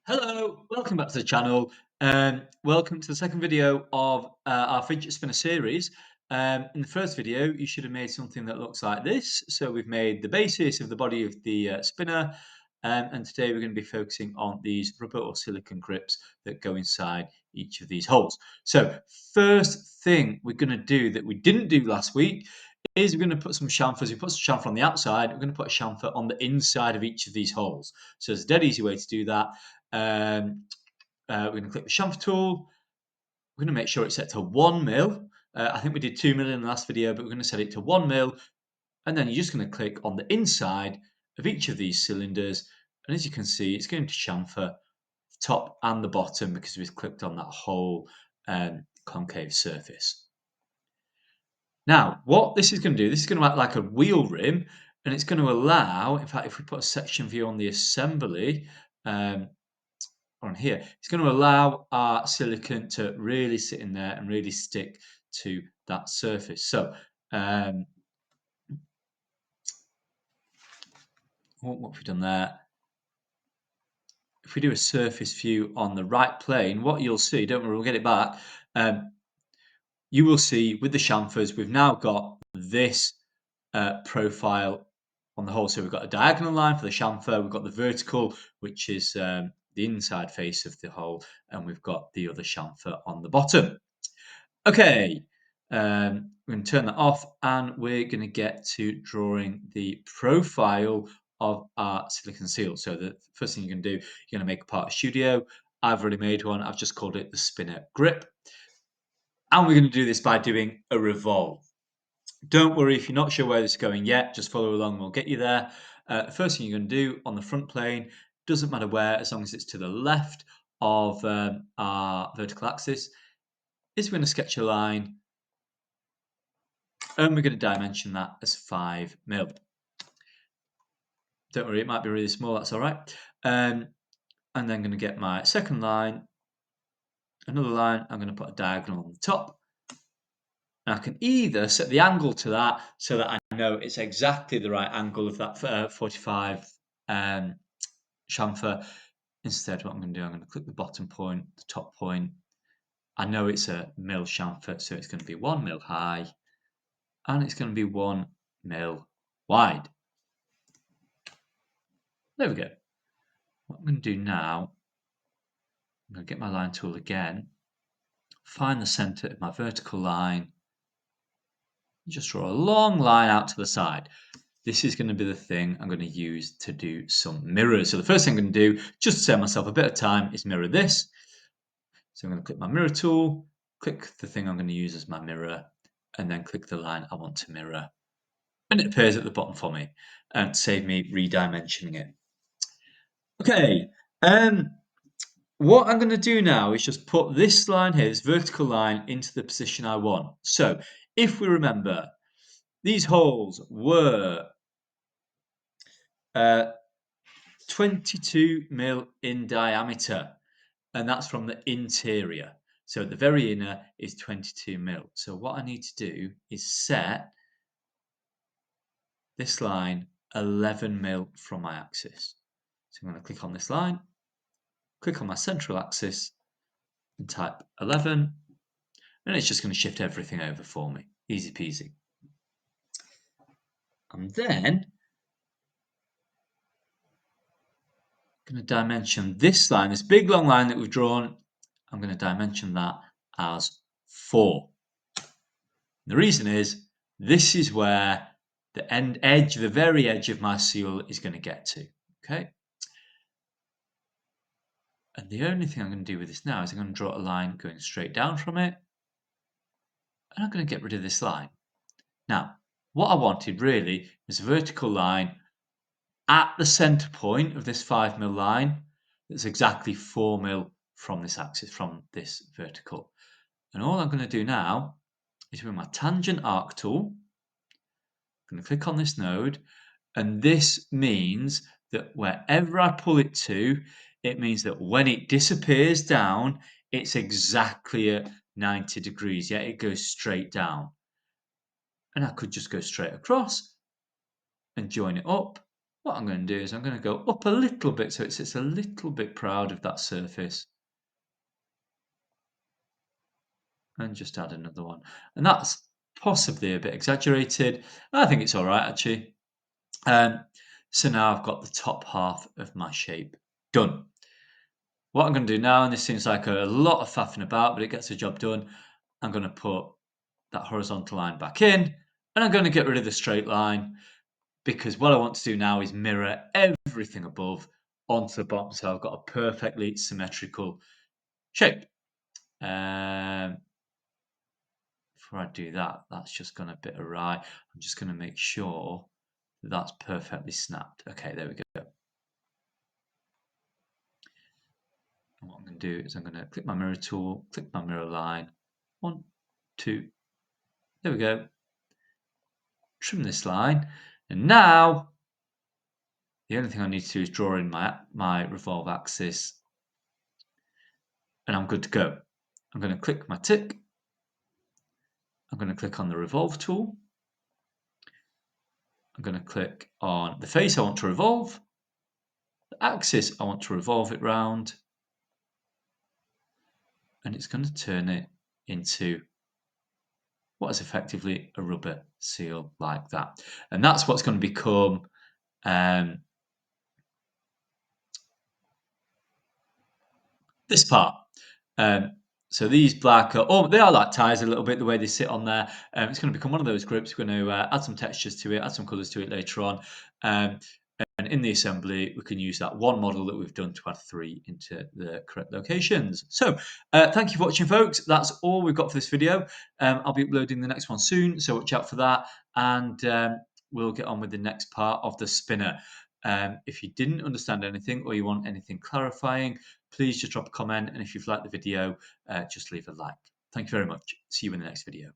Hello, welcome back to the channel. Welcome to the second video of our fidget spinner series. In the first video, you should have made something that looks like this. So we've made the basis of the body of the spinner, and today we're going to be focusing on these rubber or silicone grips that go inside each of these holes. So first thing we're going to do that we didn't do last week is we're going to put some chamfers. We put some chamfer on the outside. We're going to put a chamfer on the inside of each of these holes. So it's a dead easy way to do that. We're going to click the chamfer tool. We're going to make sure it's set to 1 mil. I think we did 2 mil in the last video, but we're going to set it to 1 mil. And then you're just going to click on the inside of each of these cylinders. And as you can see, it's going to chamfer the top and the bottom because we've clicked on that whole concave surface. Now, what this is going to do, this is going to act like a wheel rim, and it's going to allow, in fact, if we put a section view on the assembly, on here, it's going to allow our silicone to really sit in there and really stick to that surface. So what have we done there? If we do a surface view on the right plane, what you'll see, don't worry, we'll get it back. You will see with the chamfers, we've now got this profile on the whole. So we've got a diagonal line for the chamfer, we've got the vertical, which is the inside face of the hole, and we've got the other chamfer on the bottom. Okay, we're going to turn that off, and we're going to get to drawing the profile of our silicone seal. So the first thing you're going to do, you're going to make a part of Studio. I've already made one. I've just called it the spinner grip. And we're going to do this by doing a revolve. Don't worry if you're not sure where this is going yet, just follow along, we'll get you there. The first thing you're going to do on the front plane, doesn't matter where, as long as it's to the left of our vertical axis, is we're going to sketch a line, and we're going to dimension that as 5 mil. Don't worry, it might be really small, that's all right. And then I'm going to get my second line, another line, I'm going to put a diagonal on the top. And I can either set the angle to that so that I know it's exactly the right angle of that 45 chamfer. Instead, what I'm going to do, I'm going to click the bottom point, the top point. I know it's a mil chamfer, so it's going to be 1 mil high, and it's going to be 1 mil wide. There we go. What I'm going to do now, I'm going to get my line tool again, find the center of my vertical line, just draw a long line out to the side. This is going to be the thing I'm going to use to do some mirrors. So the first thing I'm going to do, just to save myself a bit of time, is mirror this. So I'm going to click my mirror tool, click the thing I'm going to use as my mirror, and then click the line I want to mirror. And it appears at the bottom for me, and save me redimensioning it. Okay, what I'm going to do now is just put this line here, this vertical line, into the position I want. So if we remember, these holes were 22 mil in diameter, and that's from the interior. So the very inner is 22 mil. So what I need to do is set this line 11 mil from my axis. So I'm going to click on this line, click on my central axis, and type 11, and it's just going to shift everything over for me. Easy peasy. And then I'm going to dimension this line, this big long line that we've drawn. I'm going to dimension that as 4. The reason is this is where the end edge, the very edge of my seal is going to get to. Okay. And the only thing I'm going to do with this now is I'm going to draw a line going straight down from it. And I'm going to get rid of this line. Now, what I wanted really was a vertical line at the center point of this 5 mil line that's exactly 4 mil from this axis, from this vertical. And all I'm going to do now is with my tangent arc tool, I'm going to click on this node, and this means that wherever I pull it to, it means that when it disappears down, it's exactly at 90 degrees. Yeah, it goes straight down. And I could just go straight across and join it up, what I'm going to do is I'm going to go up a little bit so it sits a little bit proud of that surface. And just add another one. And that's possibly a bit exaggerated. I think it's all right, actually. Um, so now I've got the top half of my shape done. What I'm going to do now, and this seems like a lot of faffing about, but it gets the job done, I'm going to put that horizontal line back in, and I'm going to get rid of the straight line, because what I want to do now is mirror everything above onto the bottom, so I've got a perfectly symmetrical shape. Before I do that, that's just gone a bit awry. I'm just going to make sure that that's perfectly snapped. Okay, there we go. And what I'm going to do is I'm going to click my mirror tool, click my mirror line. 1, 2, there we go. Trim this line. And now, the only thing I need to do is draw in my revolve axis. And I'm good to go. I'm going to click my tick. I'm going to click on the revolve tool. I'm going to click on the face I want to revolve. The axis I want to revolve it round. And it's going to turn it into what is effectively a rubber seal like that. And that's what's going to become this part. So these black are, they are like ties a little bit, the way they sit on there. It's going to become one of those grips. We're going to add some textures to it, add some colours to it later on. And in the assembly, we can use that one model that we've done to add 3 into the correct locations. So thank you for watching, folks. That's all we've got for this video. I'll be uploading the next one soon, so watch out for that. And we'll get on with the next part of the spinner. If you didn't understand anything or you want anything clarifying, please just drop a comment. And if you've liked the video, just leave a like. Thank you very much. See you in the next video.